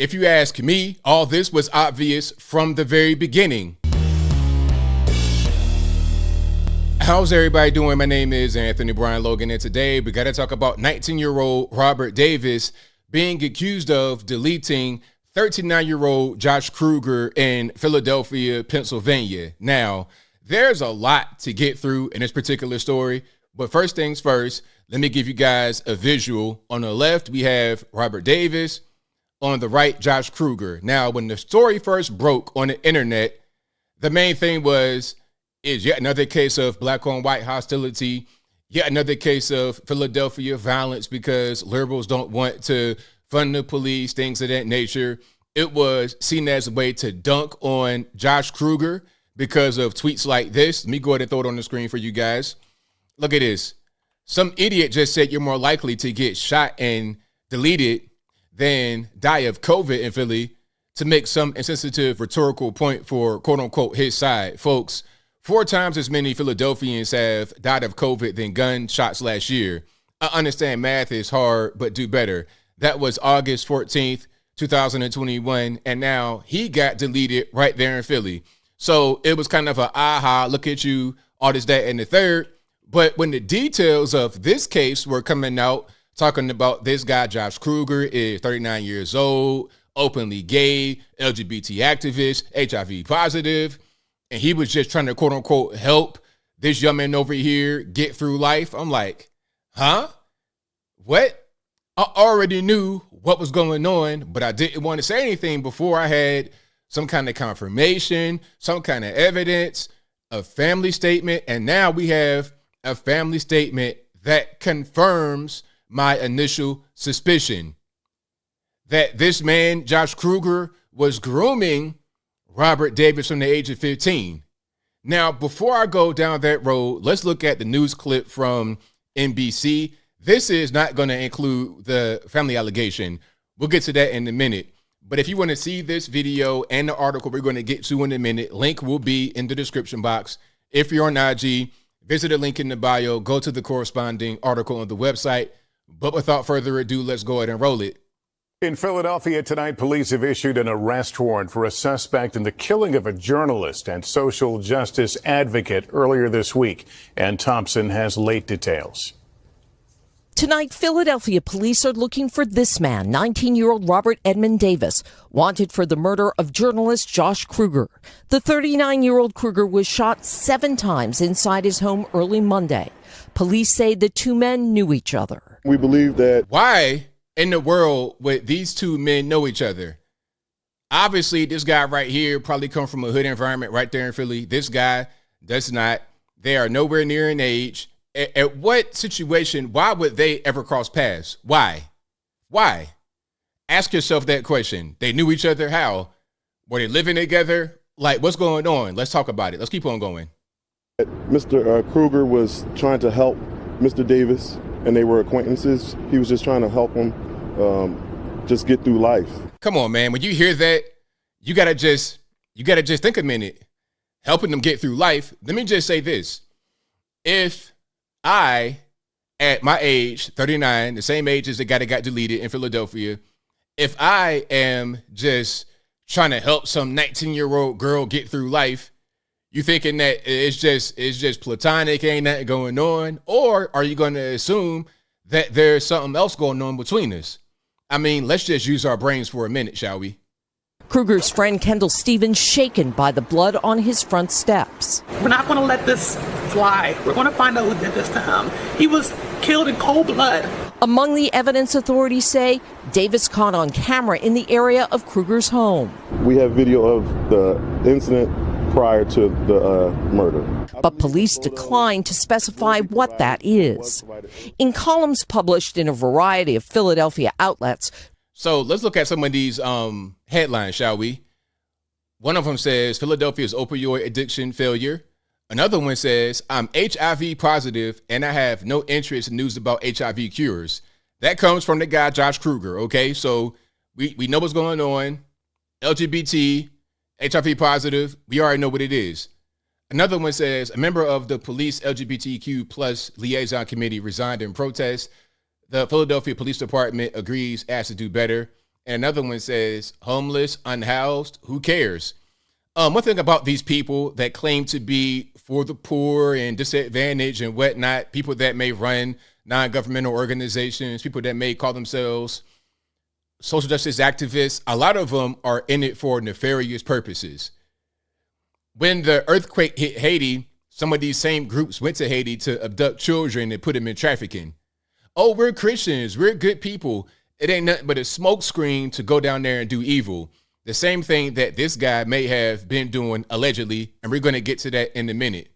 If you ask me, all this was obvious from the very beginning. How's everybody doing? My name is Anthony Brian Logan, and today we got to talk about 19-year-old Robert Davis being accused of deleting 39-year-old Josh Kruger in Philadelphia, Pennsylvania. Now, there's a lot to get through in this particular story, but first things first, let me give you guys a visual. On the left, we have Robert Davis. On the right, Josh Kruger. Now, when the story first broke on the internet, the main thing is yet another case of black on white hostility, yet another case of Philadelphia violence because liberals don't want to fund the police, things of that nature. It was seen as a way to dunk on Josh Kruger because of tweets like this. Let me go ahead and throw it on the screen for you guys. Look at this. Some idiot just said you're more likely to get shot and deleted than die of COVID in Philly to make some insensitive rhetorical point for quote unquote his side. Folks, 4 times as many Philadelphians have died of COVID than gunshots last year. I understand math is hard, but do better. That was August 14th, 2021, and now he got deleted right there in Philly. So it was kind of a aha, look at you, all this, that, and the third. But when the details of this case were coming out, talking about this guy, Josh Kruger, is 39 years old, openly gay, LGBT activist, HIV positive, and he was just trying to quote unquote help this young man over here get through life. I'm like, huh? What? I already knew what was going on, but I didn't want to say anything before I had some kind of confirmation, some kind of evidence, a family statement, and now we have a family statement that confirms my initial suspicion that this man, Josh Kruger, was grooming Robert Davis from the age of 15. Now, before I go down that road, let's look at the news clip from NBC. This is not going to include the family allegation. We'll get to that in a minute. But if you want to see this video and the article we're going to get to in a minute, link will be in the description box. If you're on IG, visit the link in the bio, go to the corresponding article on the website. But without further ado, let's go ahead and roll it. In Philadelphia tonight, police have issued an arrest warrant for a suspect in the killing of a journalist and social justice advocate earlier this week. Ann Thompson has late details. Tonight, Philadelphia police are looking for this man, 19-year-old Robert Edmund Davis, wanted for the murder of journalist Josh Kruger. The 39-year-old Kruger was shot 7 times inside his home early Monday. Police say the 2 men knew each other. We believe that. Why in the world would these 2 men know each other? Obviously, this guy right here probably come from a hood environment right there in Philly. This guy does not. They are nowhere near in age. At what situation, why would they ever cross paths? Why? Why? Ask yourself that question. They knew each other. How? Were they living together? Like, what's going on? Let's talk about it. Let's keep on going. Mr. Kruger was trying to help Mr. Davis, and they were acquaintances. He was just trying to help him just get through life. Come on, man. When you hear that, you gotta just think a minute. Helping them get through life. Let me just say this. If I, at my age, 39, the same age as the guy that got deleted in Philadelphia, if I am just trying to help some 19-year-old girl get through life, you thinking that it's just platonic, ain't nothing going on? Or are you going to assume that there's something else going on between us? I mean, let's just use our brains for a minute, shall we? Kruger's friend Kendall Stevens shaken by the blood on his front steps. We're not going to let this fly. We're going to find out who did this to him. He was killed in cold blood. Among the evidence authorities say, Davis caught on camera in the area of Kruger's home. We have video of the incident prior to the murder. But police declined to specify what that is. In columns published in a variety of Philadelphia outlets. So let's look at some of these headlines, shall we? One of them says, Philadelphia's opioid addiction failure. Another one says, I'm HIV positive and I have no interest in news about HIV cures. That comes from the guy, Josh Kruger, okay? So we know what's going on. LGBT, HIV positive, we already know what it is. Another one says, a member of the police LGBTQ plus liaison committee resigned in protest. The Philadelphia Police Department agrees, asked to do better. And another one says, homeless, unhoused, who cares? One thing about these people that claim to be for the poor and disadvantaged and whatnot, people that may run non-governmental organizations, people that may call themselves social justice activists, a lot of them are in it for nefarious purposes. When the earthquake hit Haiti, some of these same groups went to Haiti to abduct children and put them in trafficking. Oh, we're Christians, we're good people. It ain't nothing but a smokescreen to go down there and do evil. The same thing that this guy may have been doing allegedly, and we're going to get to that in a minute.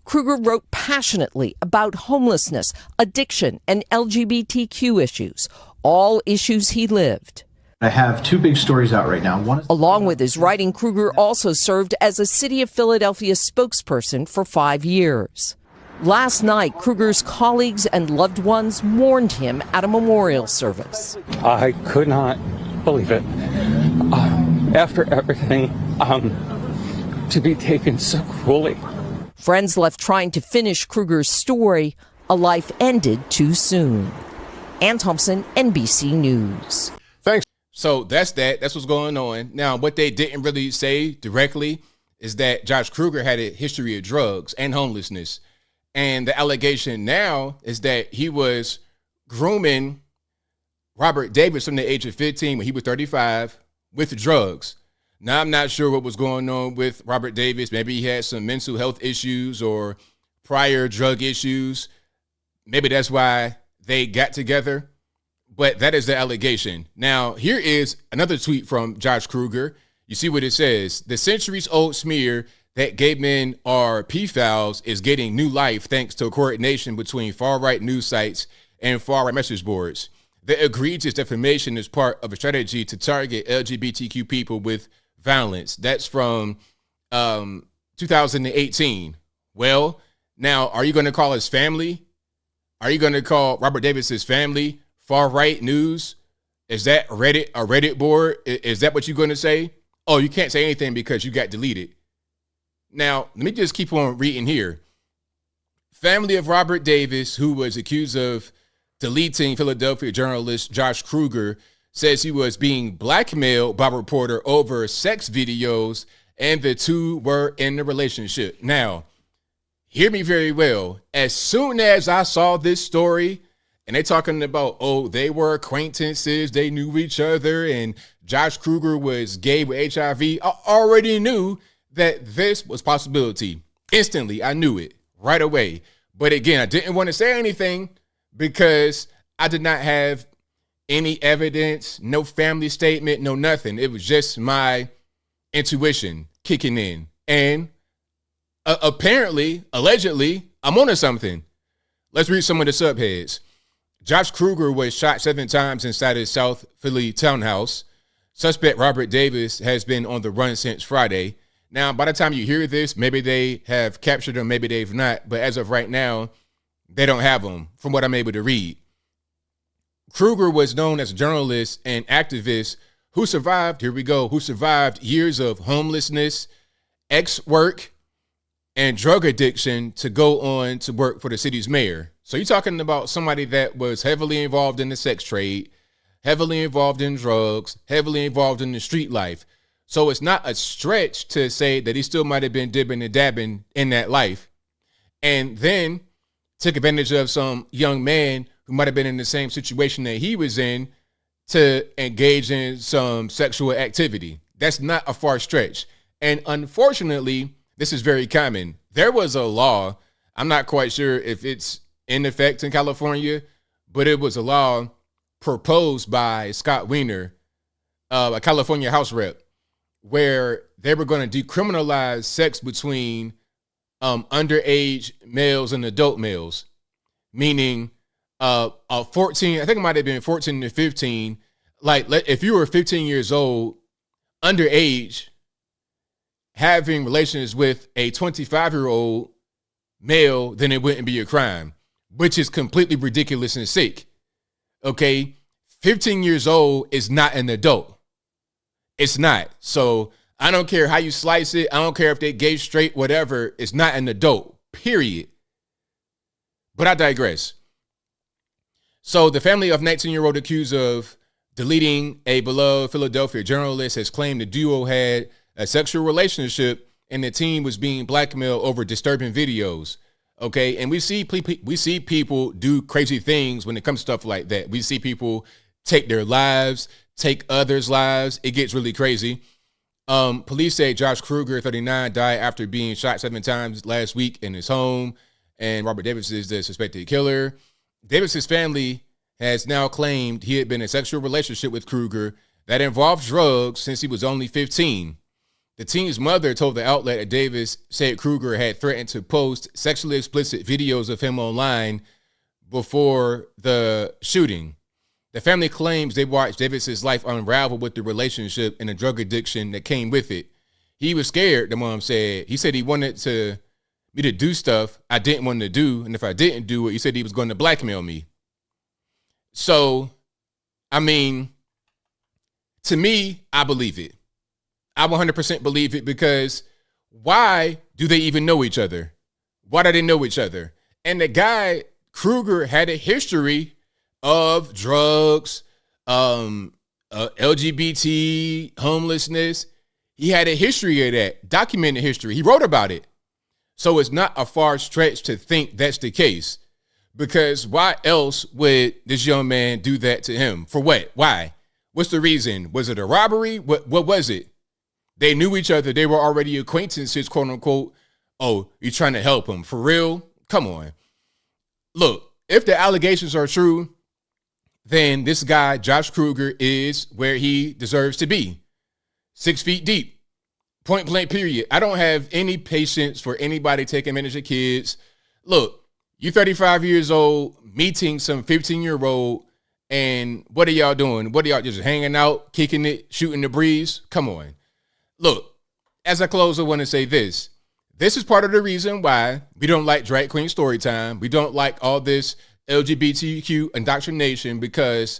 Kruger wrote passionately about homelessness, addiction, and LGBTQ issues, all issues he lived. I have two big stories out right now. One is Along with his writing, Kruger also served as a City of Philadelphia spokesperson for 5 years. Last night, Kruger's colleagues and loved ones mourned him at a memorial service. I could not believe it. After everything, to be taken so cruelly. Friends left trying to finish Kruger's story. A life ended too soon. Ann Thompson, NBC News. Thanks. So that's that. That's what's going on. Now, what they didn't really say directly is that Josh Kruger had a history of drugs and homelessness. And the allegation now is that he was grooming Robert Davis from the age of 15 when he was 35 with drugs. Now, I'm not sure what was going on with Robert Davis. Maybe he had some mental health issues or prior drug issues. Maybe that's why they got together. But that is the allegation. Now, here is another tweet from Josh Kruger. You see what it says. The centuries-old smear that gay men are pedophiles is getting new life thanks to a coordination between far-right news sites and far-right message boards. The egregious defamation is part of a strategy to target LGBTQ people with violence. That's from 2018. Well, now, are you going to call his family? Are you going to call Robert Davis's family far-right news? Is that a Reddit board? Is that what you're going to say? Oh, you can't say anything because you got deleted. Now, let me just keep on reading here. Family of Robert Davis, who was accused of deleting Philadelphia journalist Josh Kruger, says he was being blackmailed by a reporter over sex videos and the two were in a relationship. Now, hear me very well. As soon as I saw this story and they're talking about, oh, they were acquaintances, they knew each other, and Josh Kruger was gay with HIV, I already knew that this was possibility. Instantly, I knew it right away. But again, I didn't want to say anything because I did not have any evidence, no family statement, no nothing. It was just my intuition kicking in. And apparently, allegedly, I'm onto something. Let's read some of the subheads. Josh Kruger was shot 7 times inside his South Philly townhouse. Suspect Robert Davis has been on the run since Friday. Now, by the time you hear this, maybe they have captured him, maybe they've not. But as of right now, they don't have him, from what I'm able to read. Kruger was known as a journalist and activist who survived, who survived years of homelessness, ex-work, and drug addiction to go on to work for the city's mayor. So you're talking about somebody that was heavily involved in the sex trade, heavily involved in drugs, heavily involved in the street life. So it's not a stretch to say that he still might have been dibbing and dabbing in that life. And then took advantage of some young man who might have been in the same situation that he was in to engage in some sexual activity. That's not a far stretch. And unfortunately, this is very common. There was a law, I'm not quite sure if it's in effect in California, but it was a law proposed by Scott Wiener, a California House rep, where they were going to decriminalize sex between underage males and adult males, meaning 14, I think it might have been 14 to 15. Like, if you were 15 years old, underage, having relations with a 25-year-old male, then it wouldn't be a crime, which is completely ridiculous and sick. Okay, 15 years old is not an adult. It's not. So I don't care how you slice it. I don't care if they're gay, straight, whatever. It's not an adult, period. But I digress. So the family of 19-year-old accused of Deleting a beloved Philadelphia journalist has claimed the duo had a sexual relationship and the team was being blackmailed over disturbing videos. Okay, and we see people do crazy things when it comes to stuff like that. We see people take their lives, take others' lives. It gets really crazy. Police say Josh Kruger, 39, died after being shot 7 times last week in his home, and Robert Davis is the suspected killer. Davis's family has now claimed he had been in a sexual relationship with Kruger that involved drugs since he was only 15. The teen's mother told the outlet that Davis said Kruger had threatened to post sexually explicit videos of him online before the shooting. The family claims they watched Davis's life unravel with the relationship and the drug addiction that came with it. He was scared, the mom said. He said he wanted me to do stuff I didn't want to do, and if I didn't do it, he said he was going to blackmail me. So, I mean, to me, I believe it. I 100% believe it, because why do they even know each other? Why do they know each other? And the guy, Kruger, had a history of drugs, LGBT, homelessness. He had a history of that, documented history. He wrote about it. So it's not a far stretch to think that's the case, because why else would this young man do that to him? For what? Why? What's the reason? Was it a robbery? What was it? They knew each other. They were already acquaintances, quote unquote. Oh, you're trying to help him. For real? Come on. Look, if the allegations are true, then this guy, Josh Kruger, is where he deserves to be. 6 feet deep. Point blank, period. I don't have any patience for anybody taking advantage of kids. Look, you're 35 years old, meeting some 15-year-old, and what are y'all doing? What are y'all just hanging out, kicking it, shooting the breeze? Come on. Look, as I close, I want to say this. This is part of the reason why we don't like drag queen story time. We don't like all this LGBTQ indoctrination, because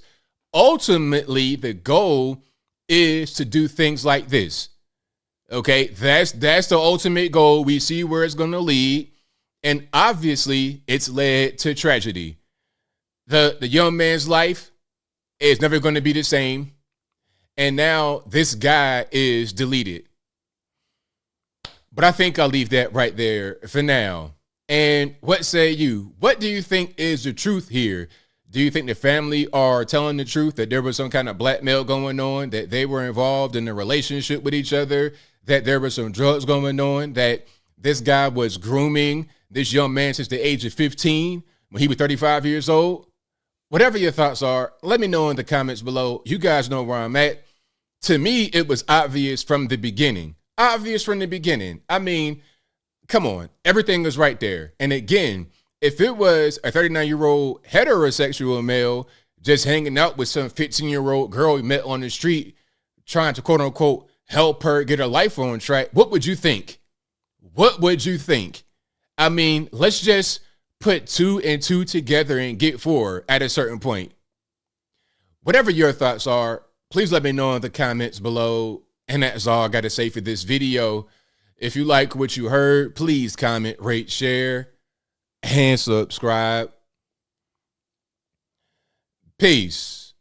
ultimately the goal is to do things like this. Okay, that's the ultimate goal. We see where it's going to lead, and obviously it's led to tragedy. The young man's life is never going to be the same, and now this guy is deleted. But I think I'll leave that right there for now. And what say you? What do you think is the truth here? Do you think the family are telling the truth, that there was some kind of blackmail going on, that they were involved in a relationship with each other, that there was some drugs going on, that this guy was grooming this young man since the age of 15 when he was 35 years old? Whatever your thoughts are, let me know in the comments below. You guys know where I'm at. To me, it was obvious from the beginning. Obvious from the beginning. I mean, come on. Everything was right there. And again, if it was a 39-year-old heterosexual male just hanging out with some 15-year-old girl he met on the street, trying to, quote unquote, help her get her life on track, what would you think? What would you think? I mean, let's just put 2 and 2 together and get 4 at a certain point. Whatever your thoughts are, please let me know in the comments below. And that's all I got to say for this video. If you like what you heard, please comment, rate, share, and subscribe. Peace.